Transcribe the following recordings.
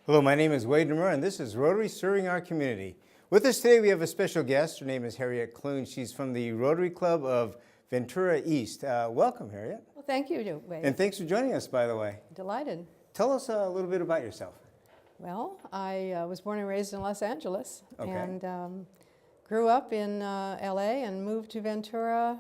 Hello, my name is Ventura, and this is Rotary Serving Our Community. With us today, we have a special guest. Her name is Harriet Clune. She's from the Rotary Club of Ventura East. Welcome, Harriet. Well, thank you, Wade. And thanks for joining us, by the way. Delighted. Tell us a little bit about yourself. Well, I was born and raised in Los Angeles, Okay. and grew up in LA and moved to Ventura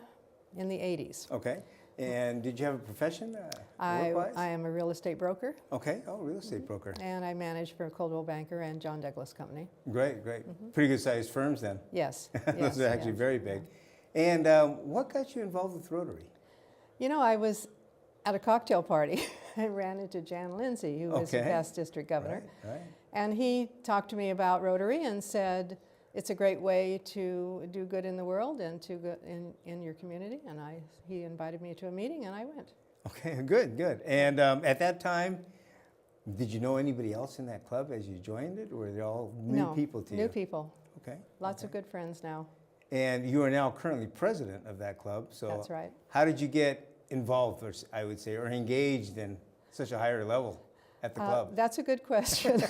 in the 80s. Okay. And did you have a profession I work-wise? am a real estate broker, Okay. Oh, real estate broker. and I manage for Coldwell Banker and John Douglas Company. Great, great. Pretty good sized firms then. Yes. Those yes, are actually yes. very big. And what got you involved with Rotary? You know, I was at a cocktail party. I ran into Jan Lindsay, who was the Okay. past district governor. Right. And he talked to me about Rotary and said, it's a great way to do good in the world and to go in your community. And he invited me to a meeting, and I went. Okay, good, good. And at that time, did you know anybody else in that club as you joined it, or were they all new people to you? New people. Okay. Lots of good friends now. And you are now currently president of that club. So That's right. how did you get involved, or I would say, or engaged in such a higher level at the club? That's a good question.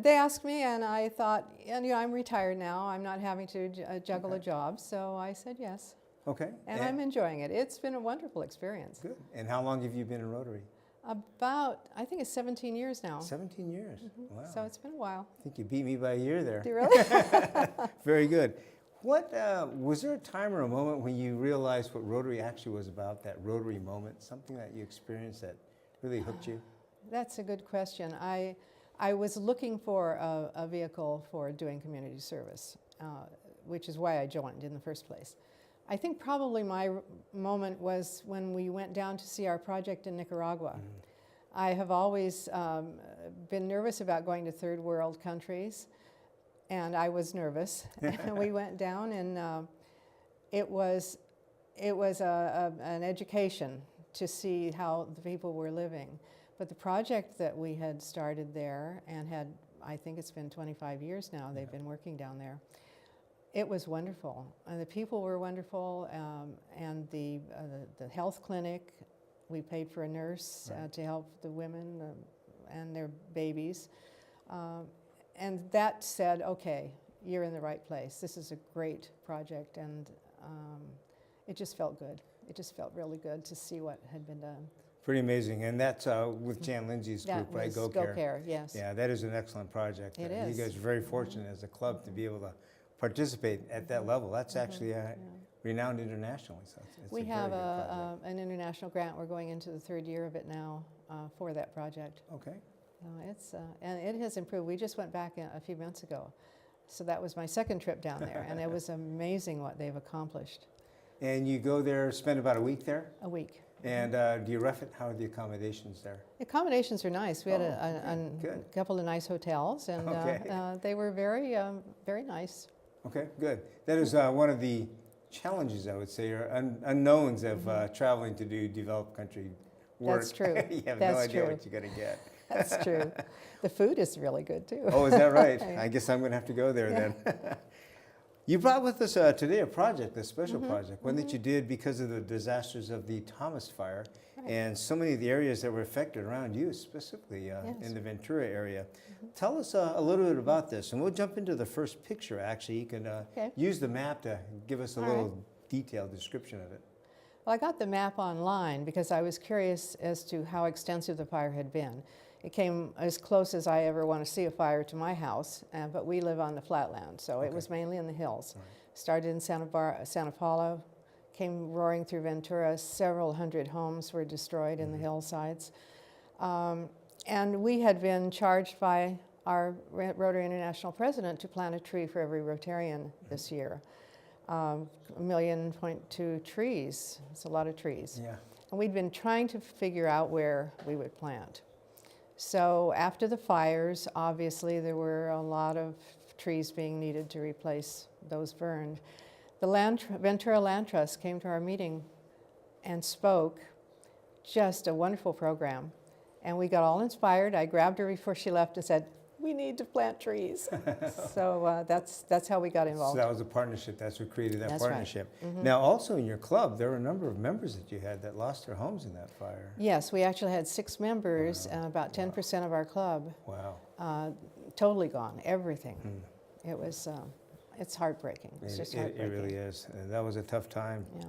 They asked me, and I thought, I'm retired now. I'm not having to juggle a job, so I said yes. Okay. And I'm enjoying it. It's been a wonderful experience. Good. And how long have you been in Rotary? About, I think it's 17 years now. 17 years. Wow. So it's been a while. I think you beat me by a year there. Do you really? Very good. What was there a time or a moment when you realized what Rotary actually was about? That Rotary moment, something that you experienced that really hooked you? That's a good question. I was looking for a vehicle for doing community service, which is why I joined in the first place. I think probably my moment was when we went down to see our project in Nicaragua. I have always been nervous about going to third world countries, and I was nervous. And we went down, and it was an education to see how the people were living. But the project that we had started there and had, I think it's been 25 years now, they've been working down there. It was wonderful, and the people were wonderful, and the health clinic, we paid for a nurse to help the women and their babies. And that said, okay, you're in the right place. This is a great project, and it just felt good. It just felt really good to see what had been done. Pretty amazing. And that's with Jan Lindsay's group, right? Go Care, yes. Yeah, that is an excellent project. It is. You guys are very fortunate as a club to be able to participate at that level. That's actually renowned internationally. So it's We a have very good project. an international grant. We're going into the third year of it now for that project. Okay. And it has improved. We just went back a few months ago. So that was my second trip down there, and it was amazing what they've accomplished. And you go there, spend about a week there? A week. And do you rough it? How are the accommodations there? The accommodations are nice. We had a couple of nice hotels, and they were very, very nice. Okay, good. That is one of the challenges, I would say, or unknowns of traveling to do developed country work. That's true. You have That's no idea true. what you're going to get. That's true. The food is really good, too. Oh, is that right? I guess I'm going to have to go there then. You brought with us today a project, a special project, one that you did because of the disasters of the Thomas Fire and so many of the areas that were affected around you, specifically in the Ventura area. Tell us a little bit about this, and we'll jump into the first picture, actually. You can use the map to give us a little detailed description of it. Well, I got the map online because I was curious as to how extensive the fire had been. It came as close as I ever want to see a fire to my house, but we live on the flatland, so it was mainly in the hills. Started in Santa Paula, came roaring through Ventura. Several hundred homes were destroyed in the hillsides. And we had been charged by our Rotary International president to plant a tree for every Rotarian this year. 1.2 million trees. It's a lot of trees. Yeah. And we'd been trying to figure out where we would plant. So after the fires, obviously there were a lot of trees being needed to replace those burned. The Ventura Land Trust came to our meeting and spoke. Just a wonderful program. And we got all inspired. I grabbed her before she left and said, we need to plant trees. So that's how we got So involved. that was a partnership. That's what created that That's right. partnership. Now, also in your club, there were a number of members that you had that lost their homes in that fire. Yes, we actually had 6 members, about 10% of our club, Wow. totally gone, everything. It was, it's heartbreaking. It's just It heartbreaking. really is. And that was a tough time. Yeah.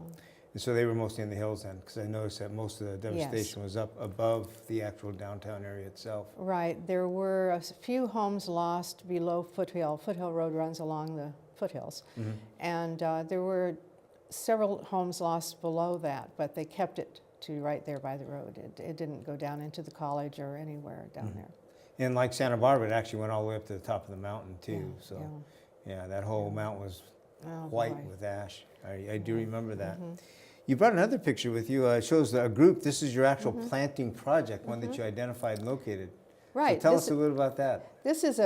And so they were mostly in the hills then, because I noticed that most of the devastation was up above the actual downtown area itself. Right. There were a few homes lost below Foothill. Foothill Road runs along the foothills. And there were several homes lost below that, but they kept it to right there by the road. It didn't go down into the college or anywhere down there. And like Santa Barbara, it actually went all the way up to the top of the mountain too. Yeah, So yeah. yeah, that whole mountain was Oh, white boy. with ash. I do remember that. You brought another picture with you. It shows a group. This is your actual planting project, one that you identified and located. Right. So tell us a little about that. This is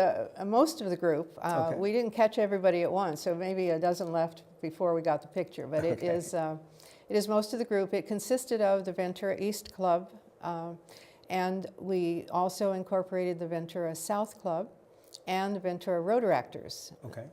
most of the group. Okay. We didn't catch everybody at once, so maybe a dozen left before we got the picture. But it is most of the group. It consisted of the Ventura East Club, and we also incorporated the Ventura South Club and the Ventura Rotaractors. Okay.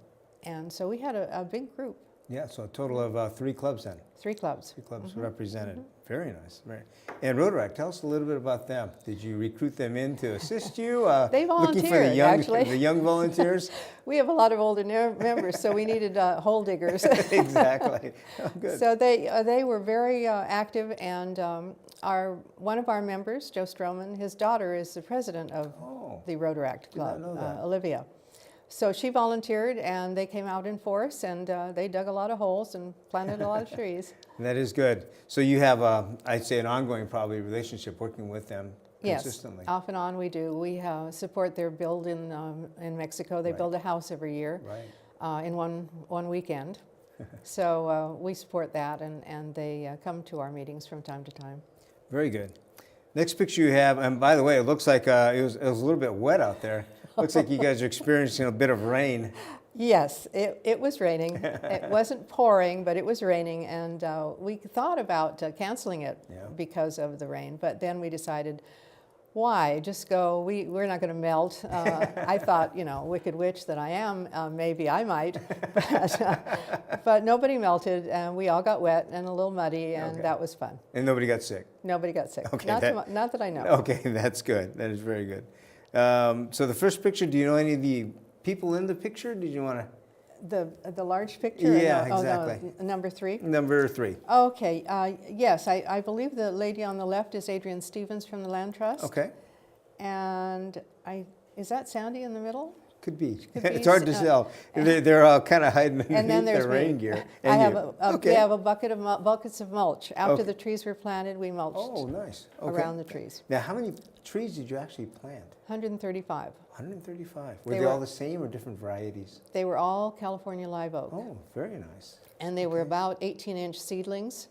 And so we had a big group, Yeah, so a total of 3 clubs then. 3 clubs. 3 clubs represented. Very nice. Very. And Rotaract, tell us a little bit about them. Did you recruit them in to assist you? They Looking for volunteered, actually. the young volunteers? We have a lot of older members, so we needed hole diggers. Exactly. Oh, good. So they were very active, and one of our members, Joe Stroman, his daughter is the president of the Rotaract Club, know that. Olivia. So she volunteered, and they came out in force, and they dug a lot of holes and planted a lot of trees. That is good. So you have, I'd say, an ongoing probably relationship working with them consistently. Yes, off and on we do. We support their build in Mexico. They build a house every year in one weekend. So we support that, and they come to our meetings from time to time. Very good. Next picture you have, and by the way, it looks like it was a little bit wet out there. Looks like you guys are experiencing a bit of rain. Yes, it was raining. It wasn't pouring, but it was raining, and we thought about canceling it because of the rain, but then we decided, why? Just go, we're not going to melt. I thought, wicked witch that I am, maybe I might, but nobody melted, and we all got wet and a little muddy, and that was fun. And nobody got sick? Nobody got sick. Okay, not that I know. Okay, that's good. That is very good. So the first picture, do you know any of the people in the picture? Did you want to? The large picture? Yeah, no? exactly. Oh, no, number 3? Number 3. Okay, yes, I believe the lady on the left is Adrienne Stevens from the Land Trust. Okay. And is that Sandy in the middle? Could be. Could be. It's hard to tell. They're all kind of hiding And then underneath there's their rain me. gear. We have a buckets of mulch. After the trees were planted, we mulched Oh, nice. Okay. around the trees. Now, how many trees did you actually plant? 135. 135. Were they all the same or different varieties? They were all California live oak. Oh, very nice. And they were about 18-inch seedlings.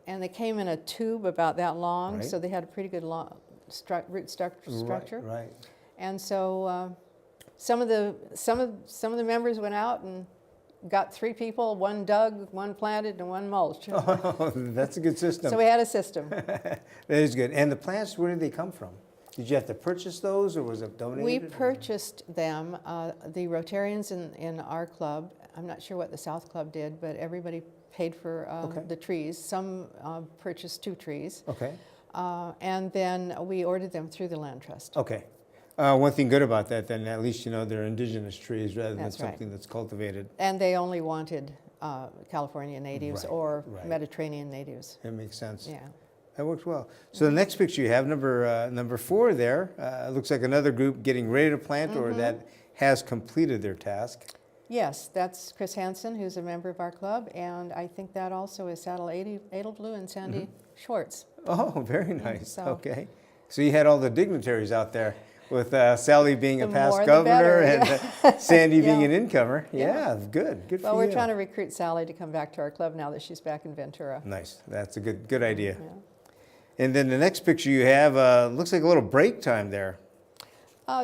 And they came in a tube about that long, so they had a pretty good root structure. Right. And so some of the members went out and got 3 people. One dug, one planted, and one mulched. Oh, that's a good system. So we had a system. That is good. And the plants, where did they come from? Did you have to purchase those, or was it donated? We purchased them. The Rotarians in our club, I'm not sure what the South Club did, but everybody paid for the trees. Some purchased 2 trees. Okay. And then we ordered them through the Land Trust. Okay. One thing good about that, then, at least they're indigenous trees rather than That's right. something that's cultivated. And they only wanted California natives or right. Mediterranean natives. That makes sense. Yeah. That worked well. So the next picture you have, number 4 there, looks like another group getting ready to plant or that has completed their task. Yes, that's Chris Hansen, who's a member of our club, and I think that also is Saddle Edelblue and Sandy Schwartz. Oh, very nice. So- Okay. So you had all the dignitaries out there with Sally being a The past more the governor better, and Sandy being Yeah. an incomer. Yeah, good. Good Well, for we're you. trying to recruit Sally to come back to our club now that she's back in Ventura. Nice. That's a good idea. Yeah. And then the next picture you have looks like a little break time there.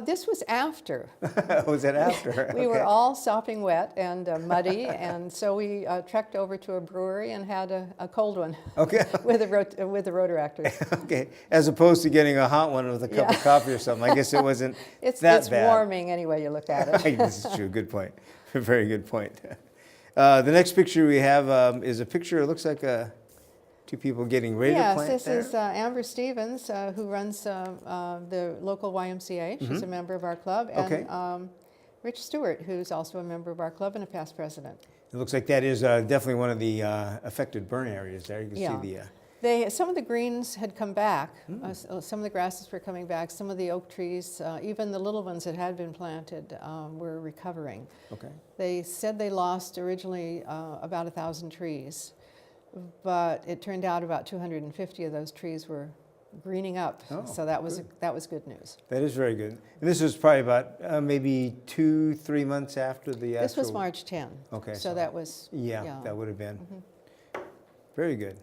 This was after. Was it after? We were Okay. all sopping wet and muddy, and so we trekked over to a brewery and had a cold one Okay. with the Rotaractors. Okay. As opposed to getting a hot one with a cup of coffee or something. I guess it wasn't It's that bad. warming any way you look at it. This is true. Good point. Very good point. The next picture we have is a picture. It looks like two people getting ready to plant Yes, there. this is Amber Stevens, who runs the local YMCA. She's a member of our club. And Okay. Rich Stewart, who's also a member of our club and a past president. It looks like that is definitely one of the affected burn areas there. You can see the. Some of the greens had come back. Some of the grasses were coming back. Some of the oak trees, even the little ones that had been planted, were recovering. Okay. They said they lost originally about 1,000 trees, but it turned out about 250 of those trees were greening up. Oh, so that was good news. That is very good. And this was probably about maybe 2-3 months after the actual. This was March 10. Okay. So that was That would have been. Very good.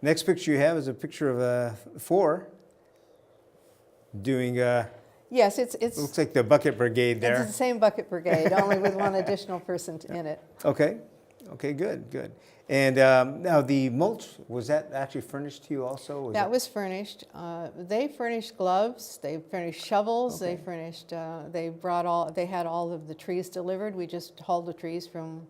Next picture you have is a picture of 4 doing. Yes, It looks like the bucket brigade there. It's the same bucket brigade, only with one additional person in it. Okay. Okay. Good. Good. And now the mulch, was that actually furnished to you also? That was furnished. They furnished gloves. They furnished shovels. Okay. They furnished. They had all of the trees delivered. We just hauled the trees from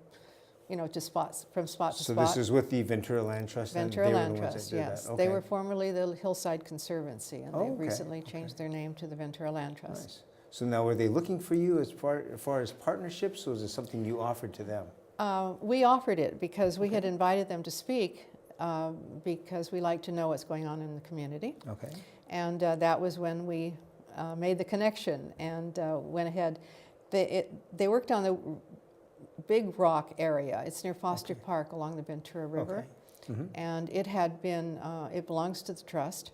to spots from spot to So spot. this is with the Ventura Land Trust? and Ventura they were Land the ones Trust, that did yes. that? They Okay. were formerly the Hillside Conservancy, and Oh, they okay, recently changed their name to the Ventura Land Trust. Nice. So now, were they looking for you as far as partnerships, or was it something you offered to them? We offered it because we had invited them to speak because we like to know what's going on in the community. Okay. And that was when we made the connection and went ahead. They worked on the Big Rock area. It's near Foster Park along the Ventura River. Okay. And it had been, it belongs to the trust.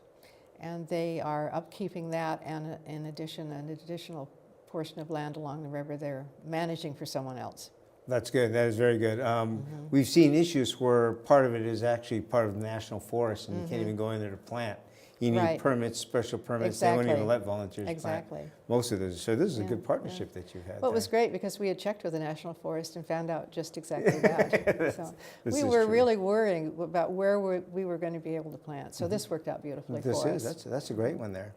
And they are upkeeping that, and in addition, an additional portion of land along the river they're managing for someone else. That's good. That is very good. We've seen issues where part of it is actually part of the national forest, and you can't even go in there to plant. You need Right. permits, special permits. They Exactly. won't even let volunteers Exactly. plant most of those. So this is a Yeah, good partnership that you had. Well, it was there. great because we had checked with the National Forest and found out just exactly that. So This we is were true. really worrying about where we were going to be able to plant. So this worked out beautifully This for is. us. That's a great one there.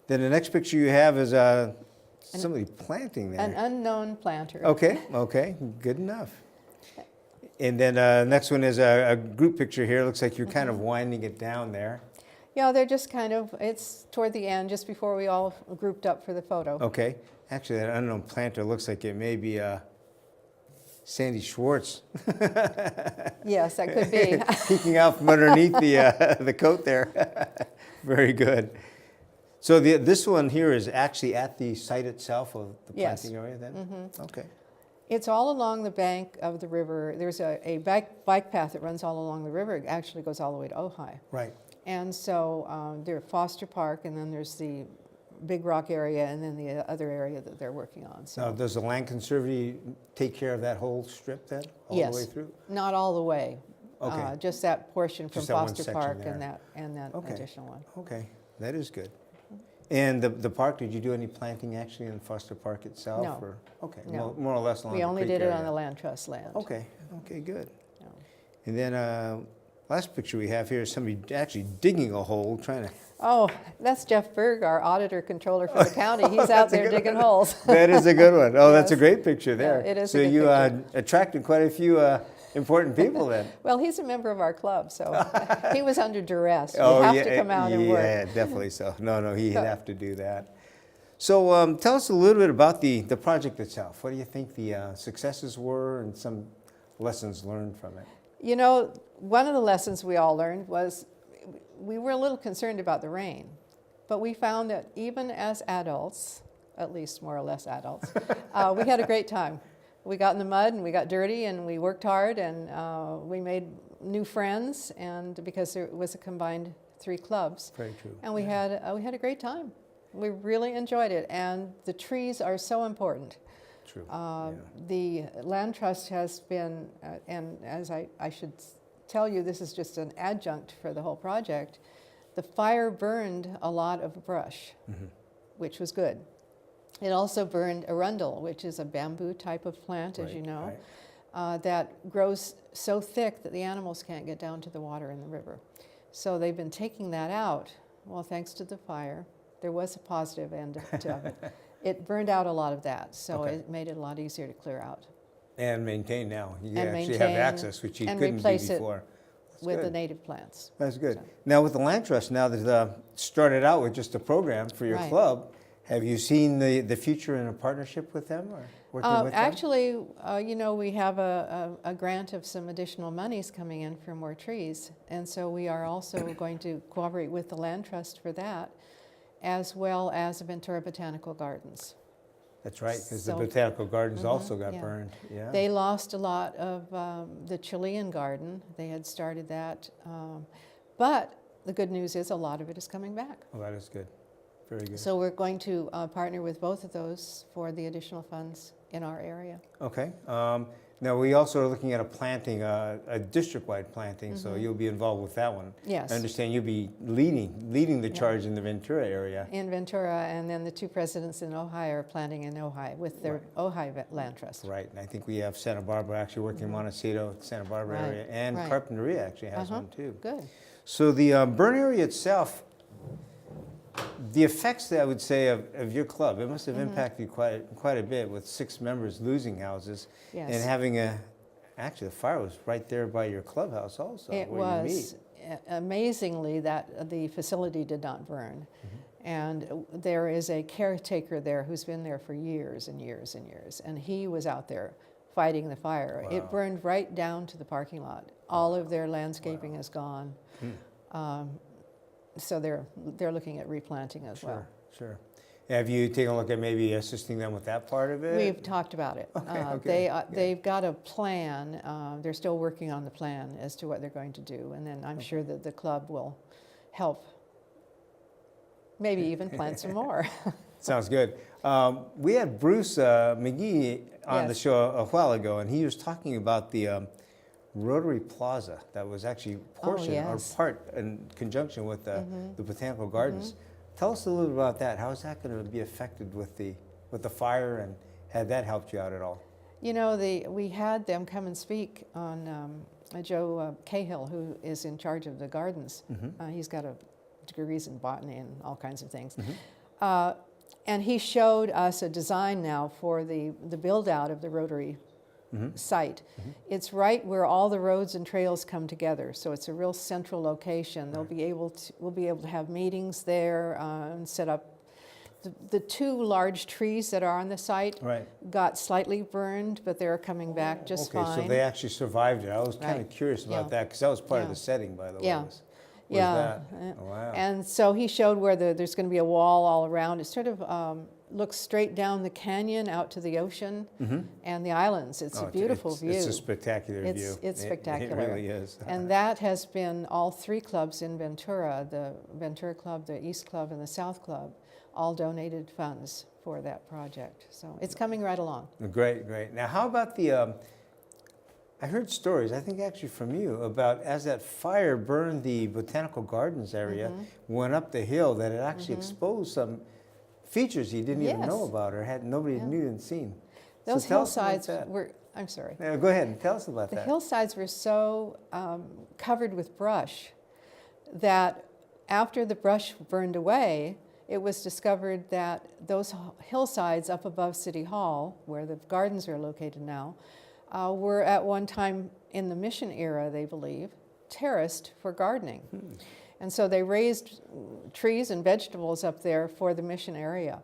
Then the next picture you have is somebody planting there. An unknown planter. Okay, okay, good enough. And then next one is a group picture here. Looks like you're kind of winding it down there. Yeah, they're just kind of, it's toward the end, just before we all grouped up for the photo. Okay. Actually, that unknown planter looks like it may be Sandy Schwartz Yes, that could be. peeking out from underneath the coat there. Very good. So this one here is actually at the site itself of the Yes. planting area then? Okay. It's all along the bank of the river. There's a bike path that runs all along the river. It actually goes all the way to Ojai. Right. And so there's Foster Park, and then there's the Big Rock area, and then the other area that they're working on. So Now, does the Land Conservancy take care of that whole strip then, all the way yes, through? not all the way. Okay. Just that portion from Just that one Foster section Park there. and that Okay. additional one. Okay, that is good. And the park, did you do any planting actually in Foster Park itself? No. Or, okay, No. more or less along We the only creek did it on area. the land trust land. Okay, okay, good. No. And then last picture we have here is somebody actually digging a hole, trying to. Oh, that's Jeff Berg, our auditor controller for the county. He's out there digging holes. That is a good one. Oh, that's a Yes. great picture there. it is a So good you picture. attracted quite a few important people then. Well, he's a member of our club, so he was under duress. You Oh, have yeah, to come out and work. Yeah, definitely so. No, he'd have to do that. So tell us a little bit about the project itself. What do you think the successes were and some lessons learned from it? You know, one of the lessons we all learned was we were a little concerned about the rain, but we found that even as adults, at least more or less adults, we had a great time. We got in the mud and we got dirty and we worked hard and we made new friends, and because there was a combined 3 clubs. Very true. And we had a great time. We really enjoyed it, and the trees are so important. True. The Land Trust has been, and as I should tell you, this is just an adjunct for the whole project. The fire burned a lot of brush, which was good. It also burned arundel, which is a bamboo type of plant, as Right, you know, right. that grows so thick that the animals can't get down to the water in the river. So they've been taking that out. Well, thanks to the fire, there was a positive end to it. It burned out a lot of that, so Okay. it made it a lot easier to clear out. And maintain now. You And actually have maintain access, which you and couldn't do replace it before. That's with the good. native plants. That's good. So- Now with the Land Trust, now that started out with just a program for your Right. club, have you seen the future in a partnership with them or working with them? Actually, you know, we have a grant of some additional monies coming in for more trees, and so we are also going to cooperate with the Land Trust for that, as well as the Ventura Botanical Gardens. That's right, because the So- Botanical Gardens also got yeah. burned. Yeah. They lost a lot of the Chilean garden. They had started that, but the good news is a lot of it is coming back. Well, that is good. Very good. So we're going to partner with both of those for the additional funds in our area. Okay. Now we also are looking at a planting, a district-wide planting, so you'll be involved with that one. Yes. I understand you'll be leading the charge in the Ventura area. In Ventura, and then the two presidents in Ojai are planting in Ojai with their Ojai Land Trust. Right, and I think we have Santa Barbara actually working in Montecito, Santa Barbara Right, area, and right. Carpinteria actually has one too. Good. So the burn area itself, the effects that I would say of your club, it must have impacted quite a bit with 6 members losing houses Yes. and having actually the fire was right there by your clubhouse also. It where you was meet. amazingly that the facility did not burn. And there is a caretaker there who's been there for years and years and years. And he was out there fighting the fire. Wow. It burned right down to the parking lot. All of their landscaping is gone. So they're looking at replanting as well. Sure. Have you taken a look at maybe assisting them with that part of it? We've talked about it. Okay, good. They've got a plan. They're still working on the plan as to what they're going to do. And then I'm sure that the club will help, maybe even plant some more. Sounds good. We had Bruce McGee on the Yes. show a while ago, and he was talking about the Rotary Plaza that was actually portion yes. or part in conjunction with the Botanical Gardens. Tell us a little bit about that. How is that going to be affected with the fire, and had that helped you out at all? You know, we had them come and speak on Joe Cahill, who is in charge of the gardens. He's got degrees in botany and all kinds of things. And he showed us a design now for the build-out of the Rotary site. It's right where all the roads and trails come together, so it's a real central location. We'll be able to have meetings there and set up. The 2 large trees that are on the site got slightly burned, but they're coming back just fine. Okay, so they actually survived it. I was kind of Right. curious about Yeah. that because that was part of Yeah. the setting, by the way. Yeah. was Yeah. that. Oh, wow. And so he showed where there's going to be a wall all around. It sort of looks straight down the canyon out to the ocean and the islands. It's a beautiful view. It's a spectacular view. It's spectacular. It really is. And that has been all 3 clubs in Ventura, the Ventura Club, the East Club, and the South Club, all donated funds for that project. So it's coming right along. Great. Now, how about I heard stories, I think actually from you, about as that fire burned the Botanical Gardens area, went up the hill, that it actually exposed some features you didn't even know Yes. about or nobody knew and seen. So Those tell us about hillsides that. were, I'm sorry. Yeah, go ahead and tell us about The that. hillsides were so covered with brush that after the brush burned away, it was discovered that those hillsides up above City Hall, where the gardens are located now, were at one time in the Mission era, they believe, terraced for gardening. And so they raised trees and vegetables up there for the Mission area.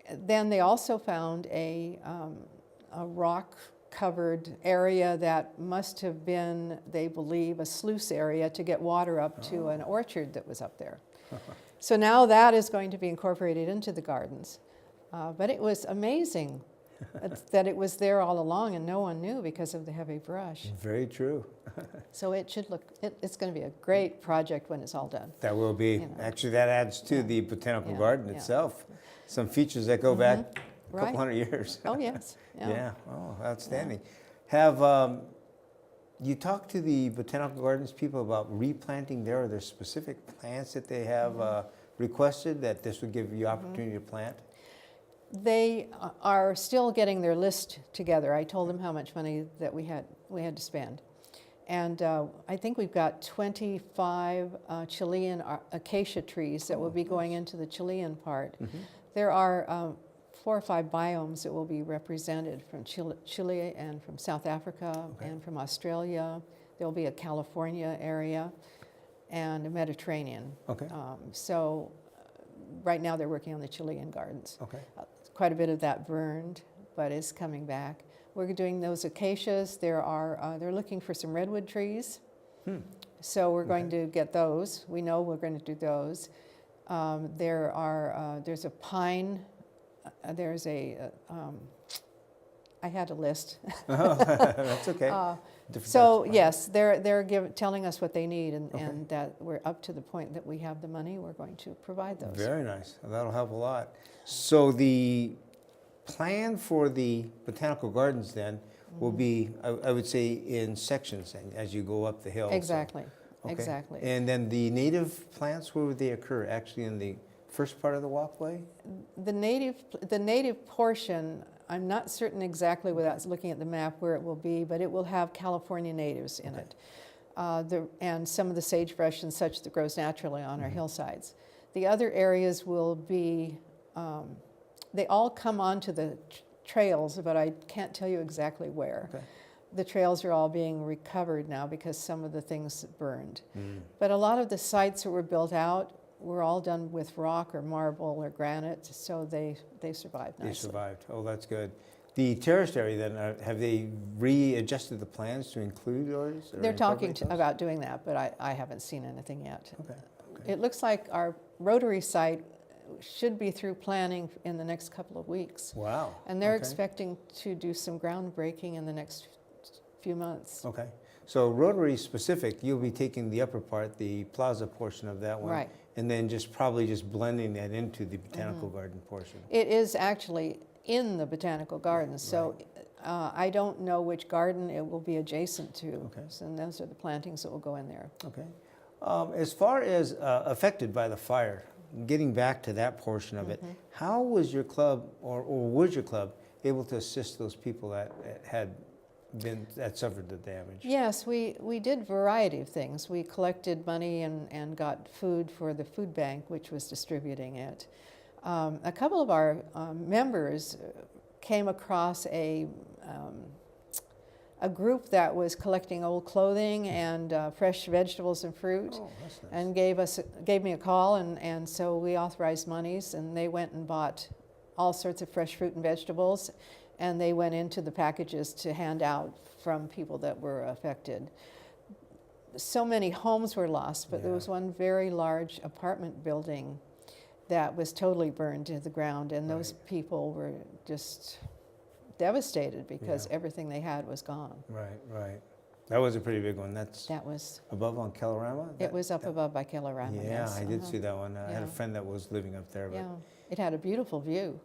Then they also found a rock-covered area that must have been, they believe, a sluice area to get water up to an orchard that was up there. So now that is going to be incorporated into the gardens. But it was amazing that it was there all along and no one knew because of the heavy brush. Very true. So it should look, it's going to be a great project when it's all done. That will be. You know. Actually, that adds to the Botanical Yeah, Garden yeah. itself. Some features that go back a Right. couple hundred years. Oh, yes. Yeah. Oh, outstanding. Have you talked to the Botanical Gardens people about replanting there? Are there specific plants that they have requested that this would give you opportunity to plant? They are still getting their list together. I told them how much money that we had to spend. And I think we've got 25 Chilean acacia trees that will be going into the Chilean part. There are 4 or 5 biomes that will be represented from Chile and from South Africa and from Australia. There will be a California area and a Mediterranean. So right now they're working on the Chilean gardens. Quite a bit of that burned, but is coming back. We're doing those acacias. They're looking for some redwood trees. So we're going to get those. We know we're going to do those. There's a pine. There's a. I had a list. That's okay. So yes, they're telling us what they need, and that we're up to the point that we have the money. We're going to provide those. Very nice. That'll help a lot. So the plan for the botanical gardens then will be, I would say, in sections as you go up the hill. Exactly. So, Exactly. And then the native plants, where would they occur? Actually, in the first part of the walkway? The native portion, I'm not certain exactly without looking at the map where it will be, but it will have California natives in it, and some of the sagebrush and such that grows naturally on our hillsides. The other areas will be, they all come onto the trails, but I can't tell you exactly where. The trails are all being recovered now because some of the things burned. But a lot of the sites that were built out were all done with rock or marble or granite, so they survived nicely. They survived. Oh, that's good. The terraced area then, have they readjusted the plans to include yours? They're talking about doing that, but I haven't seen anything yet. It looks like our Rotary site should be through planning in the next couple of weeks. Wow. And they're expecting to do some groundbreaking in the next few months. So Rotary specific, you'll be taking the upper part, the plaza portion of that one. Right. And then probably just blending that into the botanical garden portion. It is actually in the botanical gardens, so I don't know which garden it will be adjacent to. So those are the plantings that will go in there. As far as affected by the fire, getting back to that portion of it, how was your club, or was your club, able to assist those people that suffered the damage? Yes, we did a variety of things. We collected money and got food for the food bank, which was distributing it. A couple of our members came across a group that was collecting old clothing and fresh vegetables and fruit, and gave me a call, and so we authorized monies, and they went and bought all sorts of fresh fruit and vegetables, and they went into the packages to hand out from people that were affected. So many homes were lost, but there was one very large apartment building that was totally burned to the ground, and those people were just devastated because everything they had was gone. Right. That was a pretty big one. That was above on Kellerama? It was up above by Kellerama. Yeah, yes. I did see that one. I had a friend that was living up there. But Yeah, it had a beautiful view.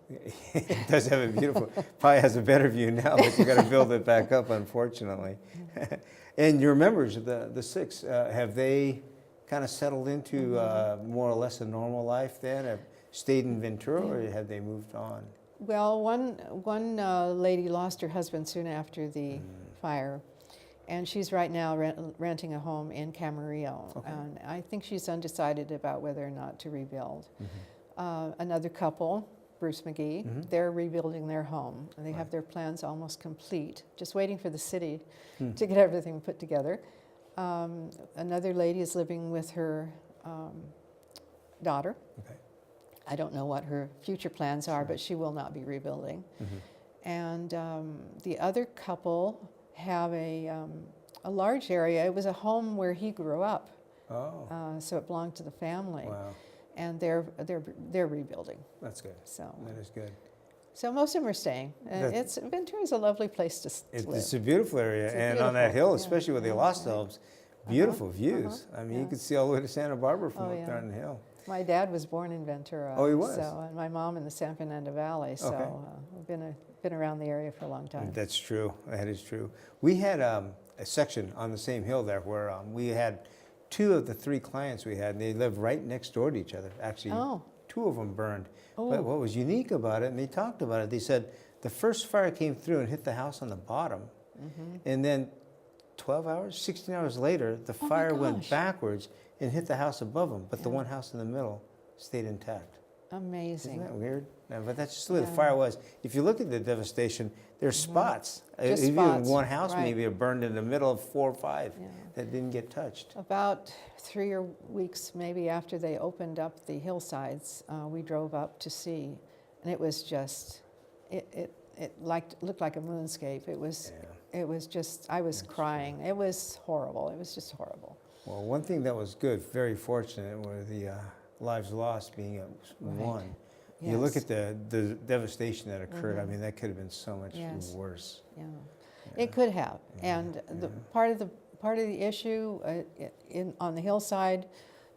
It does have a beautiful, probably has a better view now, but you got to build it back up, unfortunately. And your members, the 6, have they kind of settled into more or less a normal life then? Have stayed in Ventura, or have they moved on? Well, one lady lost her husband soon after the fire, and she's right now renting a home in Camarillo. And I think she's undecided about whether or not to rebuild. Another couple, Bruce McGee, they're rebuilding their home. They have their plans almost complete, just waiting for the city to get everything put together. Another lady is living with her daughter. I don't know what her future plans are, but she will not be rebuilding. And the other couple have a large area. It was a home where he grew up, so it belonged to the family. Wow. And they're rebuilding. That's good. So that is good. So most of them are staying. Ventura's a lovely place to live. It's a beautiful area, and on that hill, especially where they lost themselves, beautiful views. I mean, you could see all the way to Santa Barbara from up there on the hill. My dad was born in Ventura. Oh, he was? So, and my mom in the San Fernando Valley. So we've been around the area for a long time. That's true. That is true. We had a section on the same hill there where we had 2 of the 3 clients we had, and they lived right next door to each other, actually 2 of them burned. Oh. But what was unique about it, and they talked about it, they said the first fire came through and hit the house on the bottom. And then 12 hours, 16 hours later, the my fire went gosh. backwards and hit the house above them. But the one house in the middle stayed intact. Amazing. Isn't that weird? No, but that's just the way the Yeah. fire was. If you look at the devastation, there's spots. Just Even spots, one house right. maybe burned in the middle of 4 or 5 Yeah. that didn't get touched. About 3 weeks maybe after they opened up the hillsides, we drove up to see, and it was just, it looked like a moonscape. It was, Yeah. it was just, I was crying. It was horrible. It was just horrible. Well, one thing that was good, very fortunate, were the lives lost being at one. You look Yes. at the devastation that occurred. I mean, that could have been so much Yes. worse. Yeah. It could have. And the part of the issue on the hillside,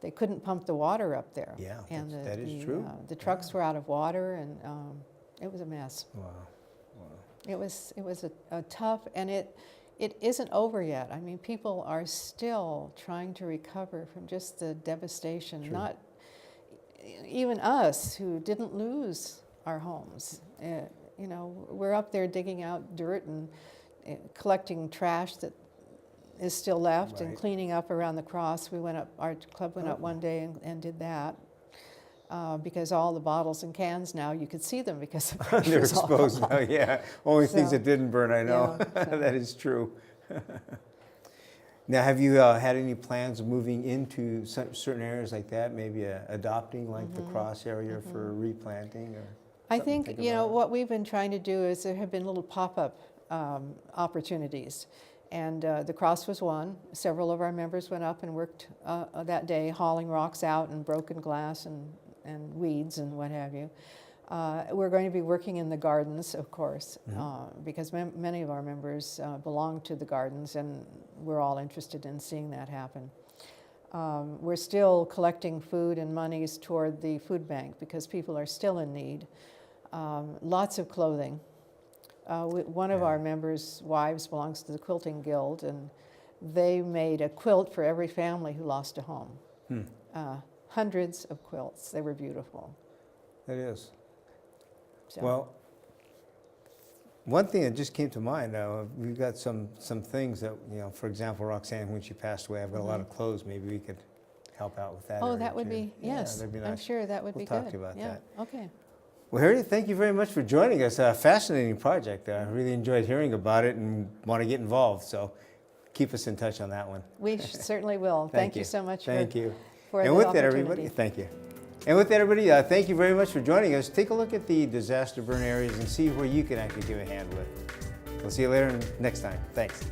they couldn't pump the water up there. Yeah, and that is true. The trucks were out of water, and it was a mess. Wow. It was a tough, and it isn't over yet. I mean, people are still trying to recover from just the devastation. True. Not even us who didn't lose our homes. You know, we're up there digging out dirt and collecting trash that is still left and Right. cleaning up around the cross. Our club went up one day and did that. Because all the bottles and cans now, you could see them because the They're pressure's all exposed gone. now, yeah. Only things So, that didn't burn, I know. yeah, so. That is true. Now, have you had any plans of moving into certain areas like that, maybe adopting like the cross area for replanting? Or I something to think, think you know, about? what we've been trying to do is there have been little pop-up opportunities. And the cross was one. Several of our members went up and worked that day, hauling rocks out and broken glass and weeds and what have you. We're going to be working in the gardens, of course, because many of our members belong to the gardens, and we're all interested in seeing that happen. We're still collecting food and monies toward the food bank because people are still in need. Lots of clothing. One of our members' wives belongs to the Quilting Guild, and they made a quilt for every family who lost a home. Hundreds of quilts. They were beautiful. It is. So, Well, one thing that just came to mind, we've got some things that, you know, for example, Roxanne, when she passed away, I've got a lot of clothes. Maybe we could help out with that. oh, area that would too. be, Yeah, yes. that'd be I'm nice. sure that would We'll be good. talk to you about yeah. that. Okay. Well, Harriet, thank you very much for joining us. Fascinating project. I really enjoyed hearing about it and want to get involved. So keep us in touch on that one. We certainly will. Thank you so much Thank you. for And the with that, everybody, opportunity. thank you. And with that, everybody, thank you very much for joining us. Take a look at the disaster burn areas and see where you can actually give a hand with. We'll see you later next time. Thanks.